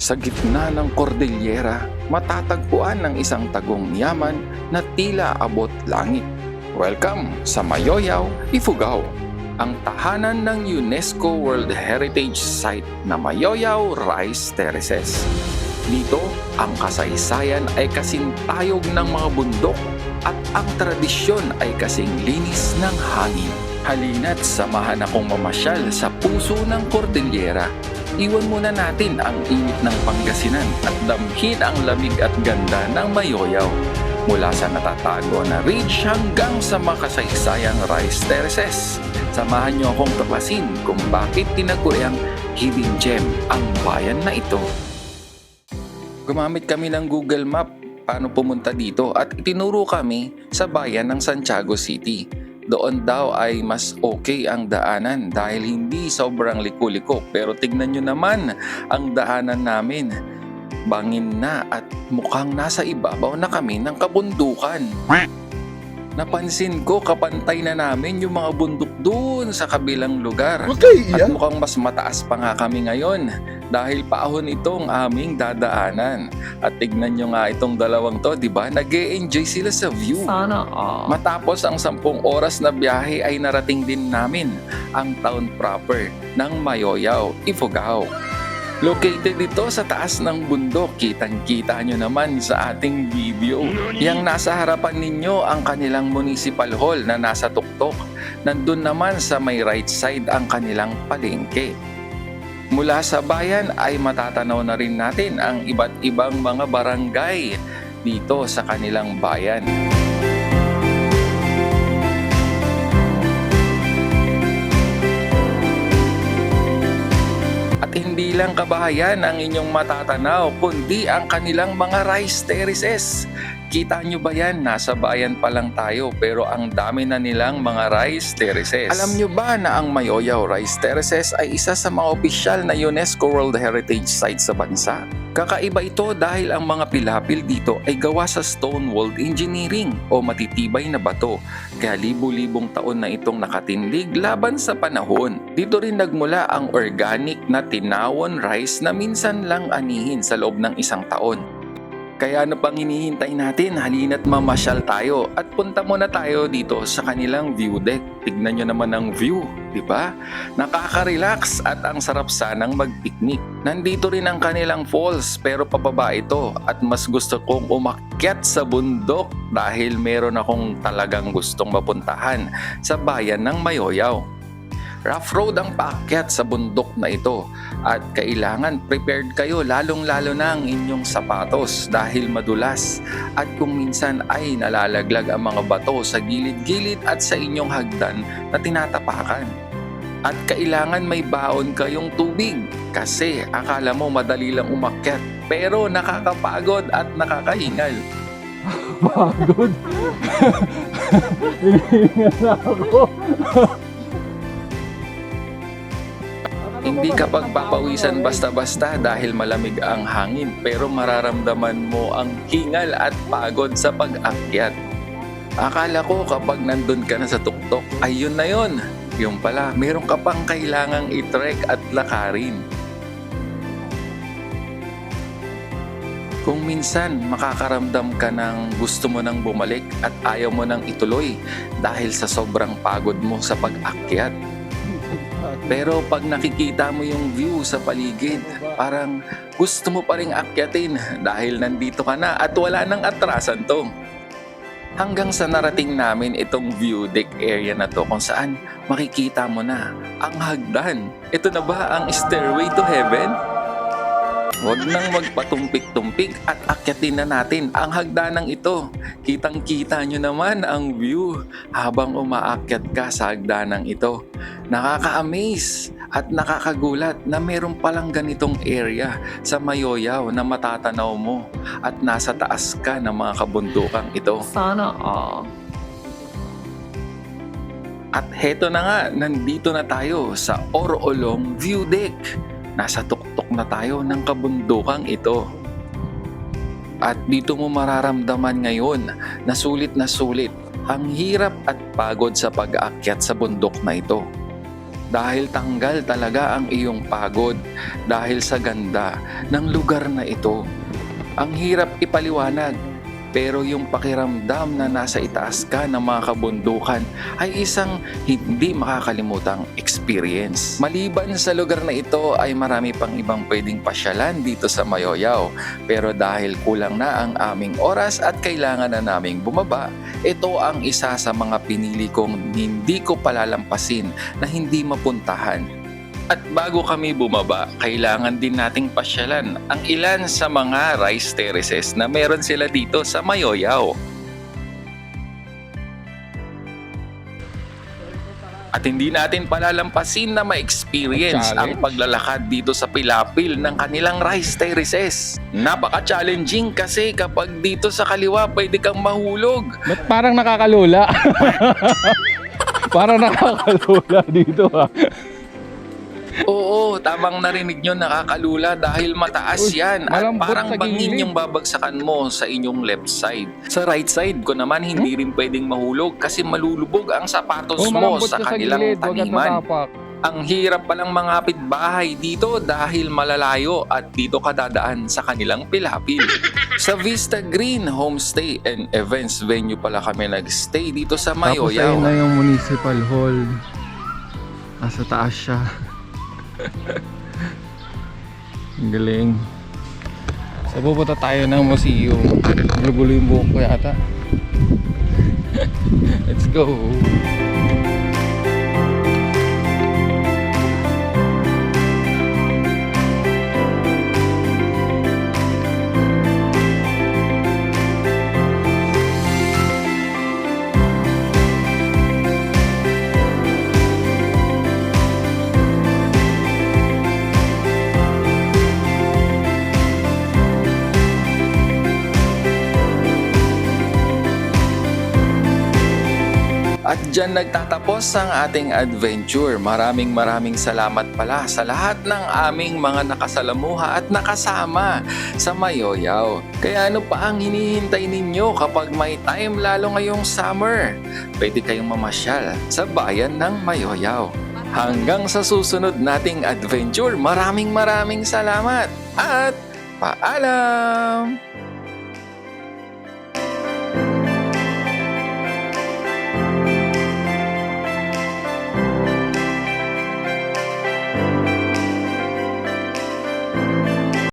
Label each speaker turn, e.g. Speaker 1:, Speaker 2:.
Speaker 1: Sa gitna ng Cordillera, matatagpuan ng isang tagong yaman na tila abot langit. Welcome sa Mayoyaw, Ifugao, ang tahanan ng UNESCO World Heritage Site na Mayoyaw Rice Terraces. Dito, ang kasaysayan ay kasing tayog ng mga bundok at ang tradisyon ay kasing linis ng hangin. Halina't samahan akong mamasyal sa puso ng Cordillera. Iwan muna natin ang init ng Pangasinan at damhin ang lamig at ganda ng Mayoyaw. Mula sa natatago na ridge hanggang sa makasaysayang rice terraces. Samahan niyo akong tuklasin kung bakit tinaguriang hidden gem ang bayan na ito. Gumamit kami ng Google Map paano pumunta dito at itinuro kami sa bayan ng Santiago City. Doon daw ay mas okay ang daanan dahil hindi sobrang liko-liko, pero tignan nyo naman ang daanan namin. Bangin na at mukhang nasa ibabaw na kami ng kabundukan. Napansin ko kapantay na namin yung mga bundok doon sa kabilang lugar. At mukhang mas mataas pa nga kami ngayon dahil paahon itong aming dadaanan. At tignan nyo nga itong dalawang to, di ba? Nag-e-enjoy sila sa view.
Speaker 2: Sana all.
Speaker 1: Matapos ang 10 oras na biyahe ay narating din namin ang town proper ng Mayoyaw, Ifugao. Located ito sa taas ng bundok, kitang-kita nyo naman sa ating video. Yang nasa harapan ninyo ang kanilang municipal hall na nasa tuktok. Nandun naman sa may right side ang kanilang palengke. Mula sa bayan ay matatanaw na rin natin ang iba't ibang mga barangay dito sa kanilang bayan. Hindi lang kabahayan ang inyong matatanaw, kundi ang kanilang mga rice terraces. Kita nyo ba yan? Nasa bayan pa lang tayo pero ang dami na nilang mga rice terraces. Alam nyo ba na ang Mayoyaw Rice Terraces ay isa sa mga opisyal na UNESCO World Heritage Site sa bansa? Kakaiba ito dahil ang mga pilapil dito ay gawa sa stone walled engineering o matitibay na bato. Kaya libu-libong taon na itong nakatindig laban sa panahon. Dito rin nagmula ang organic na tinawon rice na minsan lang anihin sa loob ng isang taon. Kaya ano pang hinihintay natin? Halina't mamasyal tayo at punta muna tayo dito sa kanilang view deck. Tignan nyo naman ang view, di ba? Nakaka-relax at ang sarap sanang mag-picnic. Nandito rin ang kanilang falls pero pababa ito at mas gusto kong umakyat sa bundok dahil meron akong talagang gustong mapuntahan sa bayan ng Mayoyaw. Rough road ang paakyat sa bundok na ito at kailangan prepared kayo lalong-lalo na ang inyong sapatos dahil madulas at kung minsan ay nalalaglag ang mga bato sa gilid-gilid at sa inyong hagdan na tinatapakan. At kailangan may baon kayong tubig kasi akala mo madali lang umakyat pero nakakapagod at nakakahingal.
Speaker 3: Pagod. Hinihingal na ako.
Speaker 1: Hindi ka pagpapawisan basta-basta dahil malamig ang hangin pero mararamdaman mo ang hingal at pagod sa pag-akyat. Akala ko kapag nandun ka na sa tuktok ay yun na yun. Yung pala, meron ka pang kailangang i-trek at lakarin. Kung minsan makakaramdam ka ng gusto mo nang bumalik at ayaw mo nang ituloy dahil sa sobrang pagod mo sa pag-akyat. Pero pag nakikita mo yung view sa paligid, parang gusto mo pa ring akyatin dahil nandito ka na at wala nang atrasan to. Hanggang sa narating namin itong view deck area na to kung saan makikita mo na ang hagdan. Ito na ba ang stairway to heaven? Huwag nang magpatumpik-tumpik at akyatin na natin ang hagdanang ito. Kitang-kita nyo naman ang view habang umaakyat ka sa hagdanang ito. Nakaka-amaze at nakakagulat na meron palang ganitong area sa Mayoyaw na matatanaw mo at nasa taas ka ng mga kabundukang ito.
Speaker 2: Sana all.
Speaker 1: At heto na nga, nandito na tayo sa Orolong View Deck. Nasa tuktok na tayo ng kabundukang ito. At dito mo mararamdaman ngayon na sulit ang hirap at pagod sa pag-aakyat sa bundok na ito. dahil tanggal talaga ang iyong pagod dahil sa ganda ng lugar na ito. Ang hirap ipaliwanag, pero yung pakiramdam na nasa itaas ka ng mga kabundukan ay isang hindi makakalimutang experience. Maliban sa lugar na ito ay marami pang ibang pwedeng pasyalan dito sa Mayoyaw. Pero dahil kulang na ang aming oras at kailangan na naming bumaba, ito ang isa sa mga pinili kong hindi ko palalampasin na hindi mapuntahan. At bago kami bumaba, kailangan din nating pasyalan ang ilan sa mga rice terraces na meron sila dito sa Mayoyaw. At hindi natin palalampasin na ma-experience ang paglalakad dito sa pilapil ng kanilang rice terraces. Napaka-challenging kasi kapag dito sa kaliwa pwede kang mahulog.
Speaker 3: Ba't parang nakakalula? Parang nakakalula dito ha.
Speaker 1: Oo, tamang narinig nyo, nakakalula dahil mataas
Speaker 3: Uy,
Speaker 1: yan at
Speaker 3: malambot
Speaker 1: parang
Speaker 3: sa
Speaker 1: bangin
Speaker 3: gilid.
Speaker 1: yung babagsakan mo sa inyong left side. Sa right side ko naman hindi rin pwedeng mahulog kasi malulubog ang sapatos mo
Speaker 3: malambot
Speaker 1: sa
Speaker 3: ka
Speaker 1: kanilang
Speaker 3: gilid, wag kang
Speaker 1: taniman.
Speaker 3: tatapak.
Speaker 1: Ang hirap palang mangapit bahay dito dahil malalayo at dito ka dadaan sa kanilang pilapil. Sa Vista Green Homestay and Events Venue pala kami nagstay dito sa
Speaker 3: Tapos ayun
Speaker 1: Mayoyaw.
Speaker 3: na yung municipal hall. Nasa taas siya. Ang galing. So pupunta tayo ng museum. Gulo-gulo yung buhok ko yata. Let's go.
Speaker 1: At dyan nagtatapos ang ating adventure. Maraming salamat pala sa lahat ng aming mga nakasalamuha at nakasama sa Mayoyaw. Kaya ano pa ang hinihintay ninyo kapag may time lalo ngayong summer? Pwede kayong mamasyal sa bayan ng Mayoyaw. Hanggang sa susunod nating adventure, maraming salamat at paalam!